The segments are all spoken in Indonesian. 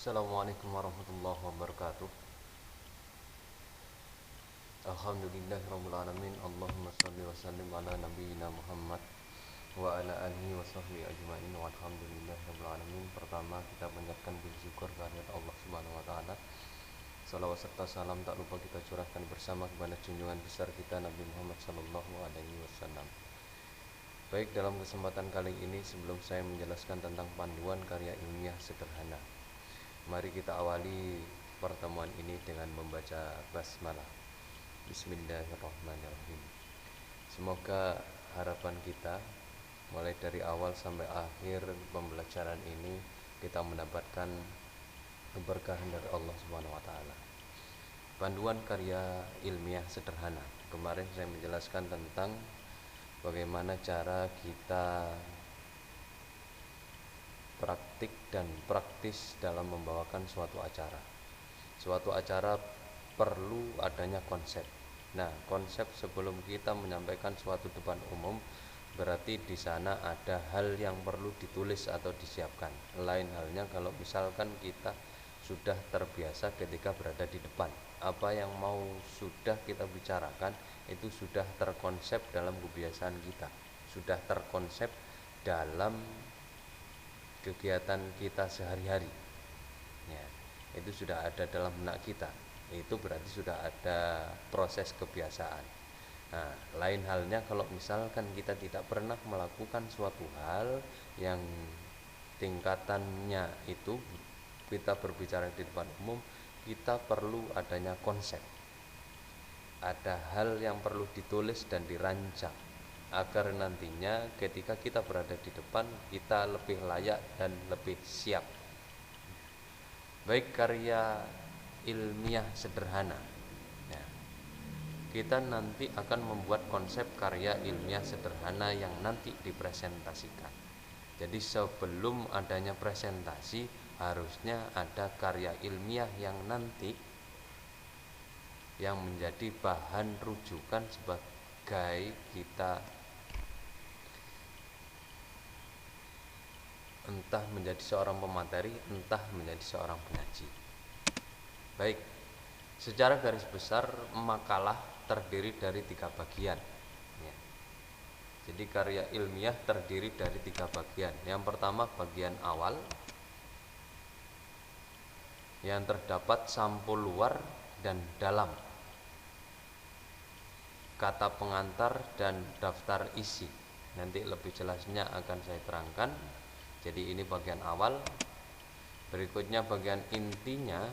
Assalamualaikum warahmatullahi wabarakatuh. Alhamdulillahirabbil alamin. Allahumma shalli wa sallim ala nabiyyina Muhammad wa ala alihi wa sahbihi ajmain. Walhamdulillahirabbil alamin. Pertama kita panjatkan puji syukur kehadirat Allah Subhanahu wa taala. Salawat serta salam tak lupa kita curahkan bersama kepada junjungan besar kita Nabi Muhammad sallallahu alaihi wasallam. Baik, dalam kesempatan kali ini sebelum saya menjelaskan tentang panduan karya ilmiah sederhana, mari kita awali pertemuan ini dengan membaca basmalah. Bismillahirrahmanirrahim. Semoga harapan kita mulai dari awal sampai akhir pembelajaran ini kita mendapatkan keberkahan dari Allah Subhanahu wa taala. Panduan karya ilmiah sederhana. Kemarin saya menjelaskan tentang bagaimana cara kita praktik dan praktis dalam membawakan suatu acara. Suatu acara perlu adanya konsep. Nah, konsep sebelum kita menyampaikan suatu depan umum, berarti di sana ada hal yang perlu ditulis atau disiapkan. Lain halnya kalau misalkan kita sudah terbiasa ketika berada di depan, apa yang mau sudah kita bicarakan itu sudah terkonsep dalam kebiasaan kita, sudah terkonsep dalam kegiatan kita sehari-hari ya, itu sudah ada dalam benak kita, itu berarti sudah ada proses kebiasaan. Nah, lain halnya kalau misalkan kita tidak pernah melakukan suatu hal yang tingkatannya itu kita berbicara di depan umum, kita perlu adanya konsep. Ada hal yang perlu ditulis dan dirancang agar nantinya ketika kita berada di depan kita lebih layak dan lebih siap. Baik, karya ilmiah sederhana ya, kita nanti akan membuat konsep karya ilmiah sederhana yang nanti dipresentasikan. Jadi sebelum adanya presentasi harusnya ada karya ilmiah yang nanti yang menjadi bahan rujukan sebagai kita entah menjadi seorang pemateri, entah menjadi seorang penyaji. Baik, secara garis besar makalah terdiri dari 3 bagian ya. Jadi karya ilmiah terdiri dari 3 bagian. Yang pertama bagian awal, yang terdapat sampul luar dan dalam, kata pengantar dan daftar isi. Nanti lebih jelasnya akan saya terangkan. Jadi ini bagian awal. Berikutnya bagian intinya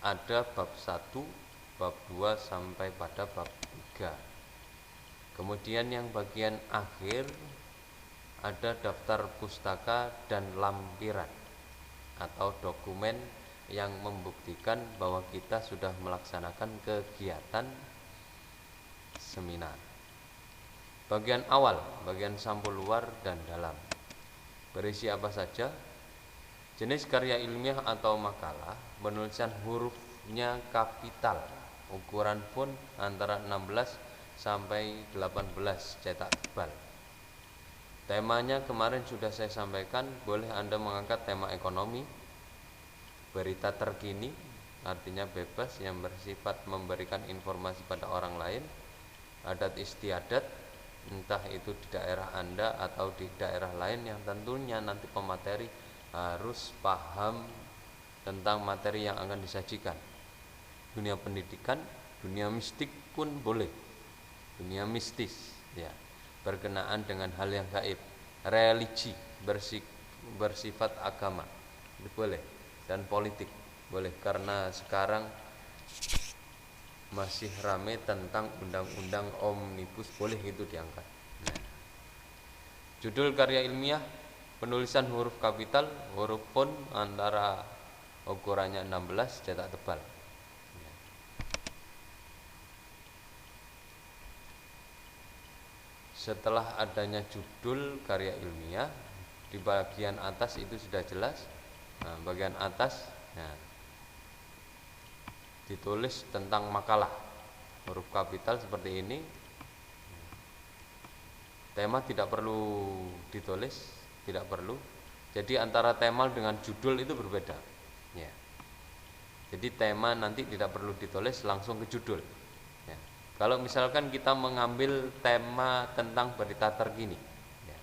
ada bab 1, bab 2 sampai pada bab 3. Kemudian yang bagian akhir ada daftar pustaka dan lampiran atau dokumen yang membuktikan bahwa kita sudah melaksanakan kegiatan seminar. Bagian awal, bagian sampul luar dan dalam, berisi apa saja? Jenis karya ilmiah atau makalah, penulisan hurufnya kapital, ukuran font antara 16 sampai 18 cetak tebal. Temanya kemarin sudah saya sampaikan, boleh Anda mengangkat tema ekonomi, berita terkini, artinya bebas yang bersifat memberikan informasi pada orang lain, adat istiadat, entah itu di daerah Anda atau di daerah lain, yang tentunya nanti pemateri harus paham tentang materi yang akan disajikan. Dunia pendidikan, dunia mistik pun boleh, dunia mistis ya, berkenaan dengan hal yang gaib, religi bersifat agama itu boleh, dan politik boleh, karena sekarang masih rame tentang undang-undang omnibus, boleh itu diangkat. Nah, judul karya ilmiah, penulisan huruf kapital, huruf font antara ukurannya 16 cetak tebal. Setelah adanya judul karya ilmiah, di bagian atas itu sudah jelas. Nah, bagian atas ditulis tentang makalah, huruf kapital seperti ini. Tema tidak perlu ditulis, tidak perlu. Jadi antara tema dengan judul itu berbeda ya. Jadi tema nanti tidak perlu ditulis, langsung ke judul. Ya. Kalau misalkan kita mengambil tema tentang berita terkini, ya.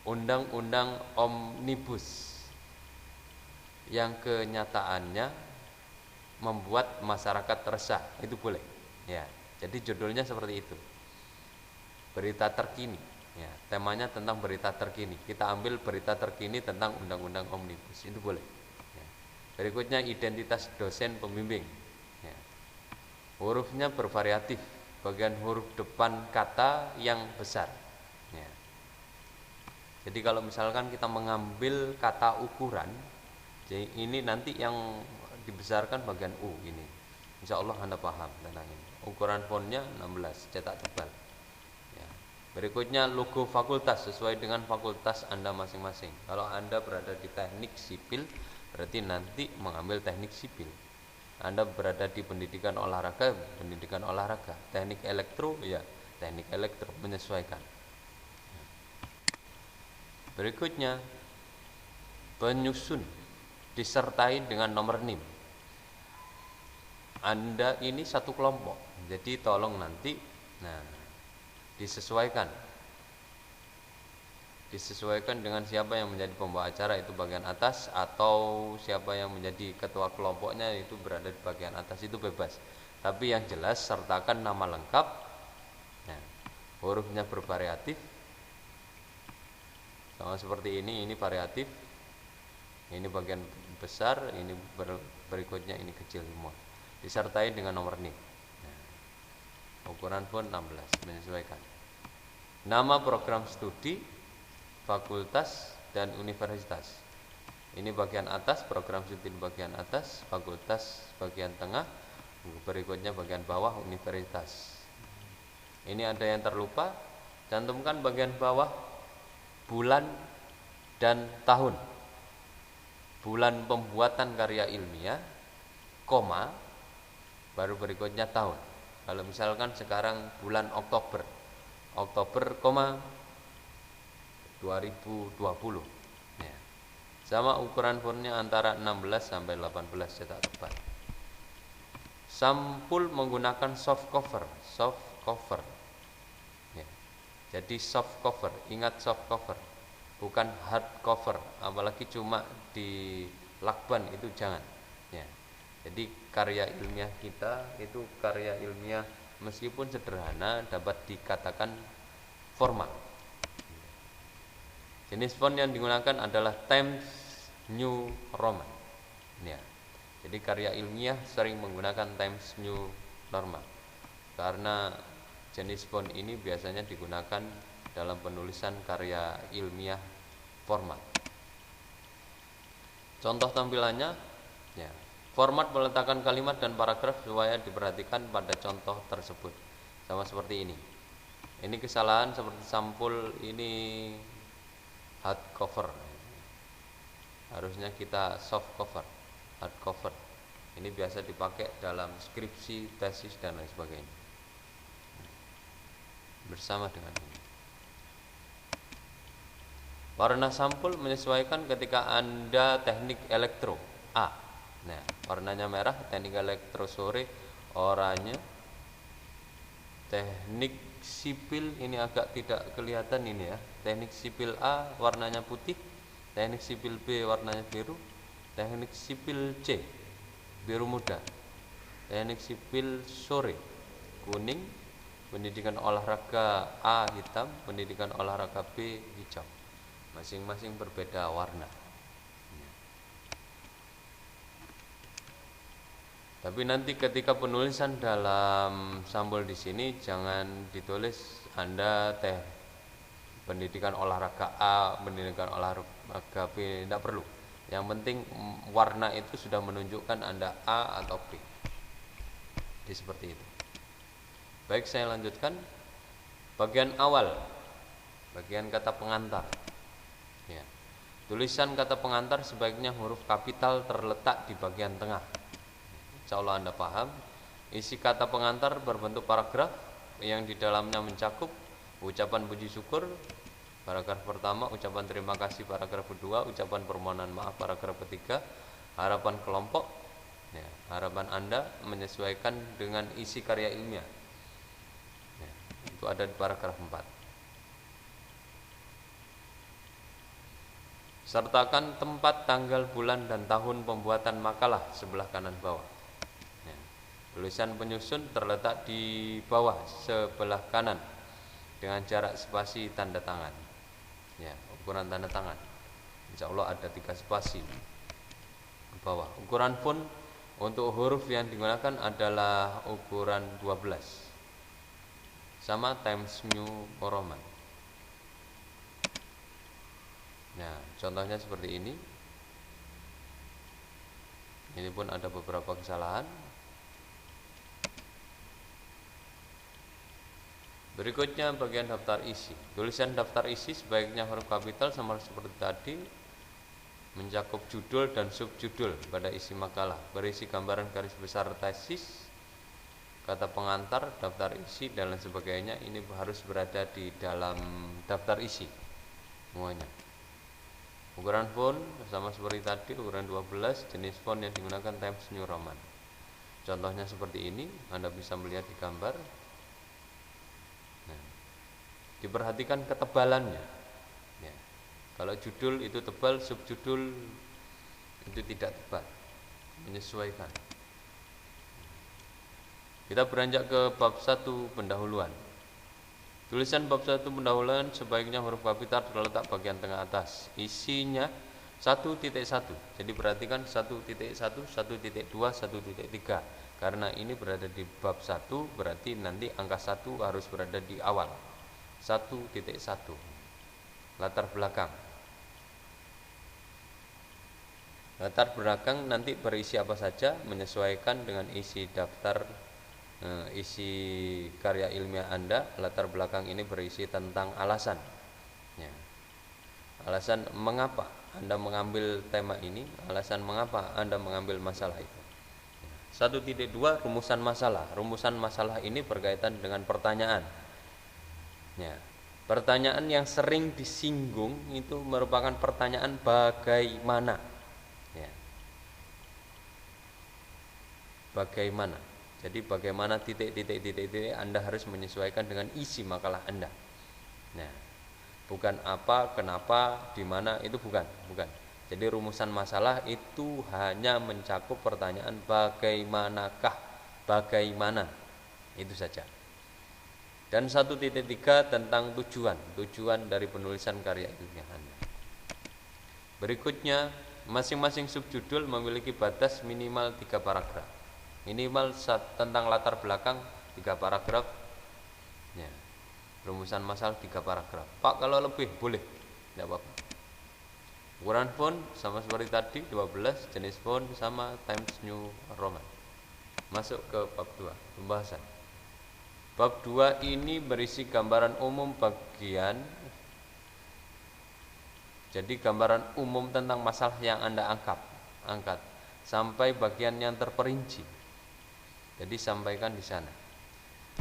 Undang-undang Omnibus yang kenyataannya membuat masyarakat resah, itu boleh. Ya. Jadi judulnya seperti itu. Berita terkini. Ya, temanya tentang berita terkini. Kita ambil berita terkini tentang undang-undang Omnibus, itu boleh. Ya. Berikutnya identitas dosen pembimbing. Ya. Hurufnya bervariatif. Bagian huruf depan kata yang besar. Ya. Jadi kalau misalkan kita mengambil kata ukuran, jadi ini nanti yang dibesarkan bagian U ini. Insya Allah Anda paham tentang ini. Ukuran fontnya 16, cetak tebal. Ya. Berikutnya logo fakultas sesuai dengan fakultas Anda masing-masing. Kalau Anda berada di teknik sipil, berarti nanti mengambil teknik sipil. Anda berada di pendidikan olahraga, pendidikan olahraga. Teknik elektro, ya teknik elektro, menyesuaikan. Berikutnya penyusun disertai dengan nomor NIM. Anda ini satu kelompok, jadi tolong nanti disesuaikan dengan siapa yang menjadi pembawa acara, itu bagian atas, atau siapa yang menjadi ketua kelompoknya itu berada di bagian atas, itu bebas. Tapi yang jelas sertakan nama lengkap. Nah, hurufnya bervariatif, sama seperti ini variatif, ini bagian besar, ini berikutnya ini kecil semua, disertai dengan nomor NIM. Nah, ukuran font 16, menyesuaikan. Nama program studi, fakultas, dan universitas. Ini bagian atas, program studi bagian atas, fakultas bagian tengah, berikutnya bagian bawah universitas. Ini ada yang terlupa, cantumkan bagian bawah bulan dan tahun. Bulan pembuatan karya ilmiah, koma, baru berikutnya tahun. Kalau misalkan sekarang bulan Oktober, koma 2020. Ya. Sama ukuran fontnya antara 16 sampai 18 cetak tebal. Sampul menggunakan soft cover. Ya. Jadi soft cover, ingat soft cover, bukan hard cover, apalagi cuma di lakban, itu jangan. Ya. Jadi karya ilmiah kita itu karya ilmiah meskipun sederhana dapat dikatakan formal. Jenis font yang digunakan adalah Times New Roman. Ya. Jadi karya ilmiah sering menggunakan Times New Roman karena jenis font ini biasanya digunakan dalam penulisan karya ilmiah formal. Contoh tampilannya, ya, format meletakkan kalimat dan paragraf supaya diperhatikan pada contoh tersebut. Sama seperti ini. Ini kesalahan seperti sampul ini hard cover. Harusnya kita soft cover, hard cover. Ini biasa dipakai dalam skripsi, tesis, dan lain sebagainya. Bersama dengan ini. Warna sampul menyesuaikan ketika Anda teknik elektro A. Nah, warnanya merah, teknik elektro sore, oranye. Teknik sipil ini agak tidak kelihatan ini ya. Teknik sipil A warnanya putih, teknik sipil B warnanya biru, teknik sipil C biru muda, teknik sipil sore kuning, pendidikan olahraga A hitam, pendidikan olahraga B hijau. Masing-masing berbeda warna. Tapi nanti ketika penulisan dalam sampul di sini jangan ditulis Anda pendidikan olahraga A, pendidikan olahraga B, tidak perlu. Yang penting warna itu sudah menunjukkan Anda A atau B. Jadi seperti itu. Baik, saya lanjutkan. Bagian awal, bagian kata pengantar. Ya. Tulisan kata pengantar sebaiknya huruf kapital terletak di bagian tengah. Insya Allah Anda paham. Isi kata pengantar berbentuk paragraf yang di dalamnya mencakup ucapan puji syukur, paragraf pertama, ucapan terima kasih paragraf kedua, ucapan permohonan maaf paragraf ketiga, Harapan kelompok, ya, harapan Anda menyesuaikan dengan isi karya ilmiah. Ya, itu ada di paragraf 4. Sertakan tempat, tanggal, bulan, dan tahun pembuatan makalah sebelah kanan bawah. Ya, tulisan penyusun terletak di bawah sebelah kanan dengan jarak spasi tanda tangan. Ya, ukuran tanda tangan. Insya Allah ada 3 spasi ke bawah. Ukuran font untuk huruf yang digunakan adalah ukuran 12 sama Times New Roman. Nah, contohnya seperti ini. Ini pun ada beberapa kesalahan. Berikutnya bagian daftar isi. Tulisan daftar isi sebaiknya huruf kapital sama seperti tadi, mencakup judul dan subjudul pada isi makalah, berisi gambaran garis besar tesis, kata pengantar, daftar isi, dan lain sebagainya. Ini harus berada di dalam daftar isi semuanya. Ukuran font sama seperti tadi, ukuran 12, jenis font yang digunakan Times New Roman. Contohnya seperti ini, Anda bisa melihat di gambar. Nah, diperhatikan ketebalannya. Ya. Kalau judul itu tebal, subjudul itu tidak tebal, menyesuaikan. Kita beranjak ke bab 1 pendahuluan. Tulisan bab 1 pendahuluan sebaiknya huruf kapital terletak bagian tengah atas. Isinya 1.1. Jadi perhatikan 1.1, 1.2, 1.3. Karena ini berada di bab 1, berarti nanti angka 1 harus berada di awal. 1.1. Latar belakang. Latar belakang nanti berisi apa saja, menyesuaikan dengan isi daftar, isi karya ilmiah Anda. Latar belakang ini berisi tentang alasan, ya. Alasan mengapa Anda mengambil tema ini, alasan mengapa Anda mengambil masalah itu. 1.2 rumusan masalah. Rumusan masalah ini berkaitan dengan pertanyaan, ya. Pertanyaan yang sering disinggung itu merupakan pertanyaan bagaimana, ya. Bagaimana. Jadi bagaimana titik Anda harus menyesuaikan dengan isi makalah Anda. Nah, bukan apa, kenapa, di mana, itu bukan. Jadi rumusan masalah itu hanya mencakup pertanyaan bagaimanakah, bagaimana, itu saja. Dan 1.3 tentang tujuan dari penulisan karya ilmiah Anda. Berikutnya, masing-masing subjudul memiliki batas minimal 3 paragraf. Minimal tentang latar belakang 3 paragraf, ya. Rumusan masalah 3 paragraf. Pak, kalau lebih boleh, tidak apa-apa. Ukuran font sama seperti tadi 12, jenis font sama Times New Roman. Masuk ke bab 2, pembahasan. Bab 2 ini berisi gambaran umum bagian. Jadi gambaran umum tentang masalah yang Anda angkat sampai bagian yang terperinci. Jadi sampaikan di sana.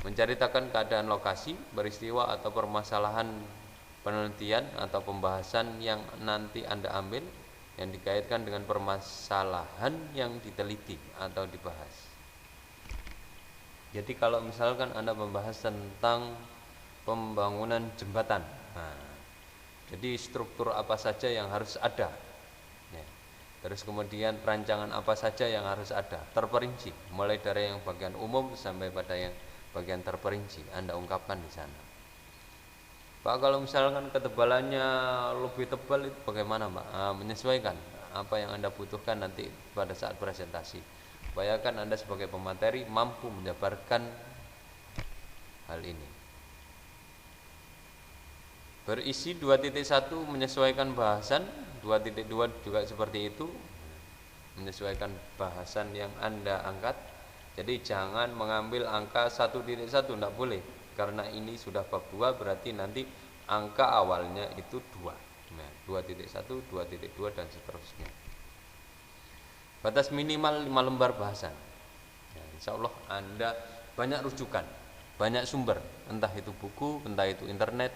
Menceritakan keadaan lokasi, peristiwa atau permasalahan penelitian atau pembahasan yang nanti Anda ambil yang dikaitkan dengan permasalahan yang diteliti atau dibahas. Jadi kalau misalkan Anda membahas tentang pembangunan jembatan, jadi struktur apa saja yang harus ada, ya. Terus kemudian perancangan apa saja yang harus ada, terperinci, mulai dari yang bagian umum sampai pada yang bagian terperinci, Anda ungkapkan di sana. Pak, kalau misalkan ketebalannya lebih tebal itu bagaimana, Pak? Menyesuaikan apa yang Anda butuhkan nanti pada saat presentasi. Upayakan Anda sebagai pemateri mampu menjabarkan hal ini. Berisi 2.1 menyesuaikan bahasan, 2.2 juga seperti itu, menyesuaikan bahasan yang Anda angkat. Jadi jangan mengambil angka 1.1, tidak boleh. Karena ini sudah bab 2, berarti nanti angka awalnya itu 2. Nah, 2.1, 2.2 dan seterusnya. Batas minimal 5 lembar bahasan. Ya, insya Allah Anda banyak rujukan, banyak sumber, entah itu buku, entah itu internet,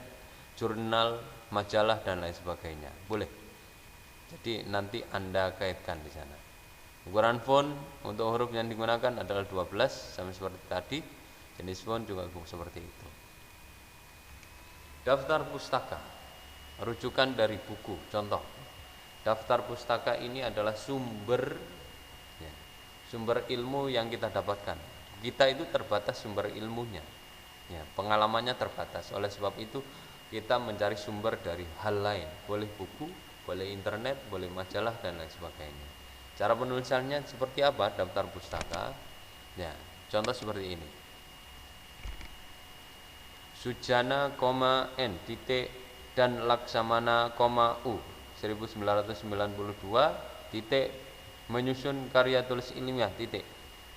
jurnal, majalah dan lain sebagainya. Boleh. Jadi nanti Anda kaitkan di sana. Ukuran font untuk huruf yang digunakan adalah 12 sama seperti tadi. Jenis font juga seperti itu. Daftar pustaka, rujukan dari buku. Contoh, daftar pustaka ini adalah sumber sumber ilmu yang kita dapatkan. Kita itu terbatas sumber ilmunya, pengalamannya terbatas. Oleh sebab itu kita mencari sumber dari hal lain, boleh buku, boleh internet, boleh majalah dan lain sebagainya. Cara penulisannya seperti apa daftar pustaka? Contoh seperti ini. Sujana, N titik dan Laksamana, U 1992 titik menyusun karya tulis ilmiah titik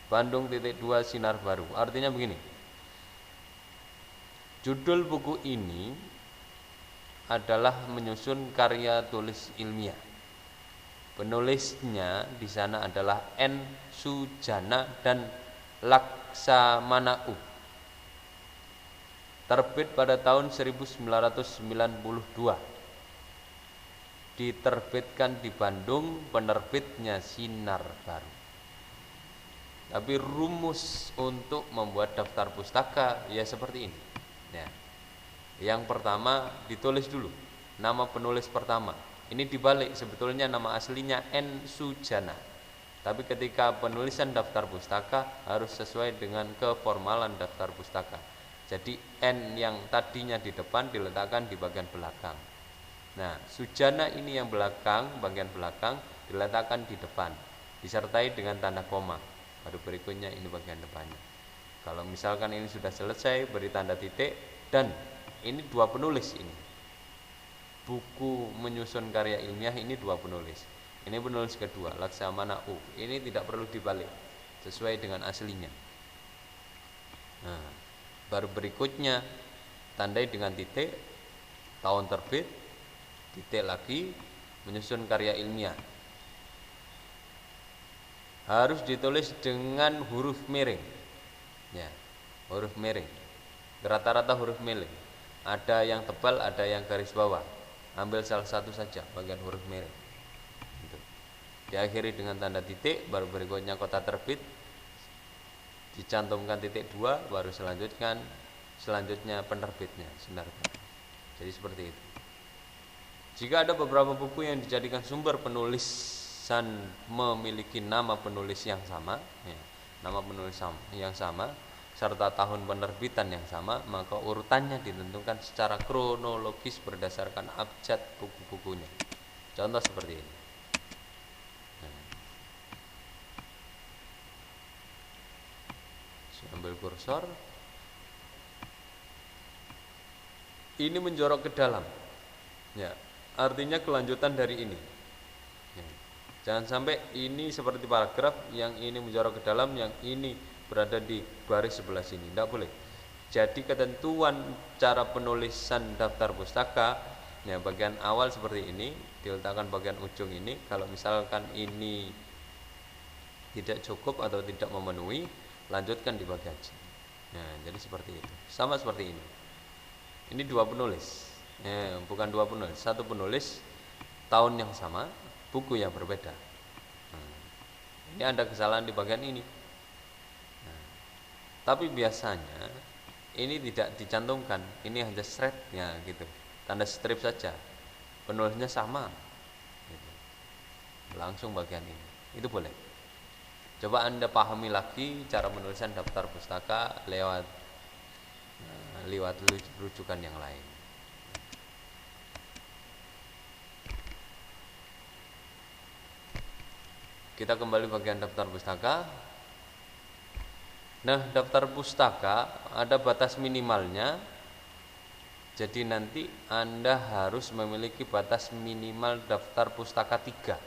Bandung titik 2 Sinar Baru. Artinya begini, judul buku ini adalah menyusun karya tulis ilmiah. Penulisnya di sana adalah N Sujana dan Laksamana U. Terbit pada tahun 1992. Diterbitkan di Bandung, penerbitnya Sinar Baru. Tapi rumus untuk membuat daftar pustaka ya seperti ini. Yang pertama ditulis dulu nama penulis pertama. Ini dibalik, sebetulnya nama aslinya N Sujana. Tapi ketika penulisan daftar pustaka harus sesuai dengan keformalan daftar pustaka. Jadi N yang tadinya di depan diletakkan di bagian belakang. Nah, Sujana ini yang belakang, bagian belakang diletakkan di depan, disertai dengan tanda koma. Baru berikutnya ini bagian depannya. Kalau misalkan ini sudah selesai, beri tanda titik. Dan ini dua penulis ini. Buku menyusun karya ilmiah ini dua penulis. Ini penulis kedua, Laksamana U. Ini tidak perlu dibalik, sesuai dengan aslinya. Nah, baru berikutnya tandai dengan titik, tahun terbit, titik lagi, menyusun karya ilmiah. Harus ditulis dengan huruf miring. Huruf miring. Rata-rata huruf miring. Ada yang tebal, ada yang garis bawah. Ambil salah satu saja bagian huruf miring. Diakhiri dengan tanda titik, baru berikutnya kota terbit, dicantumkan titik 2, baru selanjutnya penerbitnya Sinar Baru. Jadi seperti itu. Jika ada beberapa buku yang dijadikan sumber penulisan memiliki nama penulis yang sama, nama penulis yang sama serta tahun penerbitan yang sama, maka urutannya ditentukan secara kronologis berdasarkan abjad buku-bukunya. Contoh seperti ini. Saya ambil kursor. Ini menjorok ke dalam. Artinya kelanjutan dari ini. Jangan sampai ini seperti paragraf, yang ini menjorok ke dalam, yang ini berada di baris sebelah sini. Tidak boleh. Jadi ketentuan cara penulisan daftar pustaka, bagian awal seperti ini, diletakkan bagian ujung ini. Kalau misalkan ini tidak cukup atau tidak memenuhi, lanjutkan di bagian sini. Jadi seperti itu. Sama seperti ini. Ini dua penulis. Bukan dua penulis, satu penulis, tahun yang sama, buku yang berbeda. Ini ada kesalahan di bagian ini. Tapi biasanya ini tidak dicantumkan, ini hanya shrednya gitu, tanda strip saja, penulisnya sama gitu. Langsung bagian ini, itu boleh. Coba Anda pahami lagi cara penulisan daftar pustaka lewat rujukan yang lain. Kita kembali bagian daftar pustaka. Nah, daftar pustaka ada batas minimalnya. Jadi nanti Anda harus memiliki batas minimal daftar pustaka 3.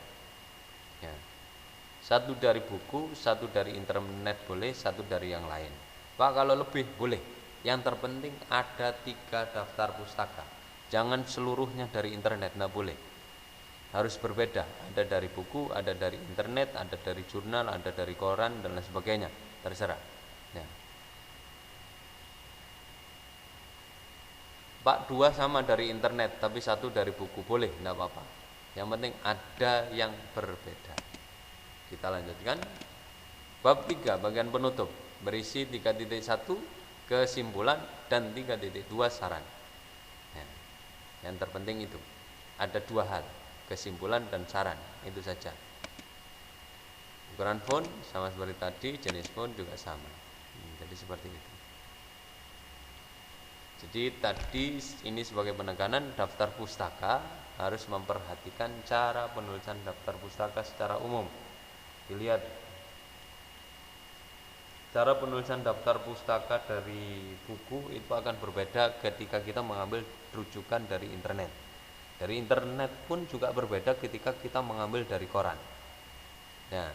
Satu dari buku, satu dari internet boleh, satu dari yang lain. Pak, kalau lebih boleh. Yang terpenting ada 3 daftar pustaka. Jangan seluruhnya dari internet, tidak boleh. Harus berbeda. Ada dari buku, ada dari internet, ada dari jurnal, ada dari koran dan lain sebagainya. Terserah. Pak, 2 sama dari internet, tapi 1 dari buku, boleh, tidak apa-apa. Yang penting ada yang berbeda. Kita lanjutkan. Bab 3 bagian penutup berisi 3.1 kesimpulan dan 3.2 saran. Ya, yang terpenting itu ada 2 hal, kesimpulan dan saran, itu saja. Ukuran font sama seperti tadi, jenis font juga sama. Jadi seperti itu. Jadi tadi ini sebagai penekanan, daftar pustaka harus memperhatikan cara penulisan daftar pustaka secara umum. Dilihat cara penulisan daftar pustaka dari buku itu akan berbeda ketika kita mengambil rujukan dari internet. Dari internet pun juga berbeda ketika kita mengambil dari koran. Nah,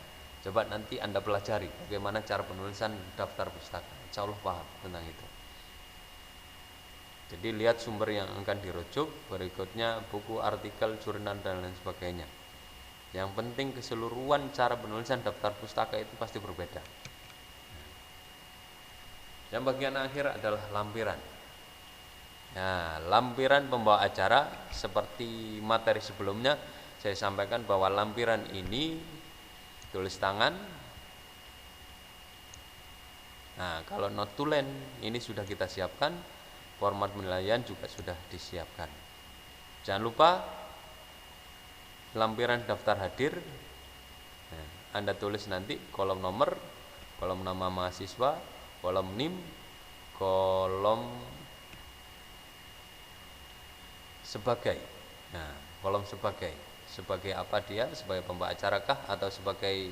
coba nanti Anda pelajari bagaimana cara penulisan daftar pustaka. Insya Allah paham tentang itu. Jadi lihat sumber yang akan dirujuk, berikutnya buku, artikel, jurnal dan lain sebagainya. Yang penting keseluruhan cara penulisan daftar pustaka itu pasti berbeda. Yang bagian akhir adalah lampiran. Nah, lampiran pembawa acara seperti materi sebelumnya saya sampaikan bahwa lampiran ini tulis tangan. Nah, kalau notulen ini sudah kita siapkan, format penilaian juga sudah disiapkan. Jangan lupa lampiran daftar hadir. Nah, Anda tulis nanti kolom nomor, kolom nama mahasiswa, kolom NIM, kolom sebagai. Nah, kolom sebagai apa dia? Sebagai pembawa acara kah atau sebagai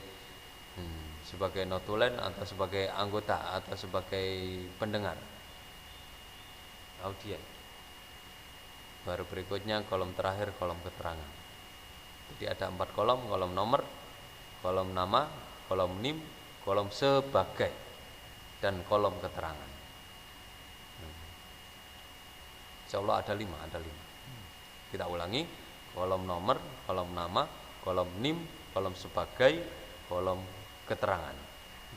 notulen atau sebagai anggota atau sebagai pendengar audien. Baru berikutnya kolom terakhir, kolom keterangan. Jadi ada 4 kolom, kolom nomor, kolom nama, kolom NIM, kolom sebagai, dan kolom keterangan. Insya Allah ada 5. Kita ulangi, kolom nomor, kolom nama, kolom NIM, kolom sebagai, kolom keterangan.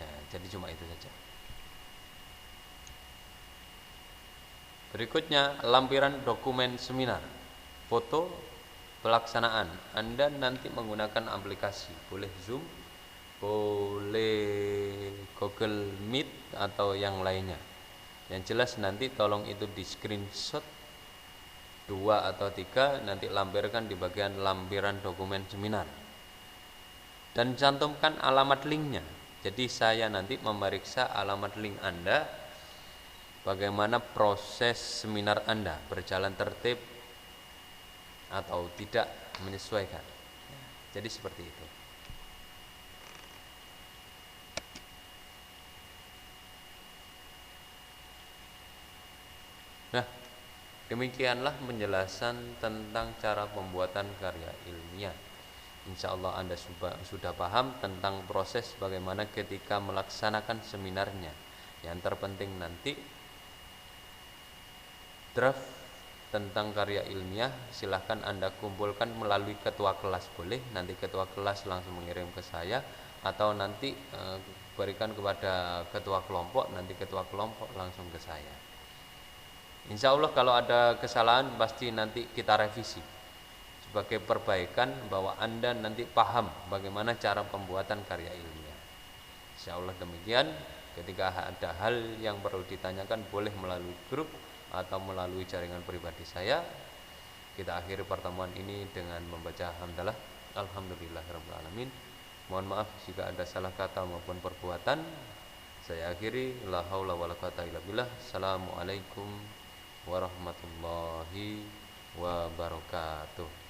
Nah, jadi cuma itu saja. Berikutnya lampiran dokumen seminar, foto pelaksanaan. Anda nanti menggunakan aplikasi, boleh Zoom, boleh Google Meet atau yang lainnya. Yang jelas nanti tolong itu di screenshot 2 atau 3, nanti lampirkan di bagian lampiran dokumen seminar. Dan cantumkan alamat linknya. Jadi saya nanti memeriksa alamat link Anda, bagaimana proses seminar Anda berjalan tertib atau tidak menyesuaikan. Jadi seperti itu. Nah, demikianlah penjelasan tentang cara pembuatan karya ilmiah. Insya Allah Anda sudah paham tentang proses bagaimana ketika melaksanakan seminarnya. Yang terpenting nanti draft tentang karya ilmiah silahkan Anda kumpulkan melalui ketua kelas, boleh. Nanti ketua kelas langsung mengirim ke saya, atau nanti berikan kepada ketua kelompok, nanti ketua kelompok langsung ke saya. Insya Allah kalau ada kesalahan pasti nanti kita revisi sebagai perbaikan, bahwa Anda nanti paham bagaimana cara pembuatan karya ilmiah. Insya Allah demikian. Ketika ada hal yang perlu ditanyakan, boleh melalui grup atau melalui jaringan pribadi saya. Kita akhiri pertemuan ini dengan membaca hamdalah, alhamdulillahirabbil alamin. Mohon maaf jika ada salah kata maupun perbuatan. Saya akhiri, la haula wala quwata illa billah. Assalamualaikum warahmatullahi wabarakatuh.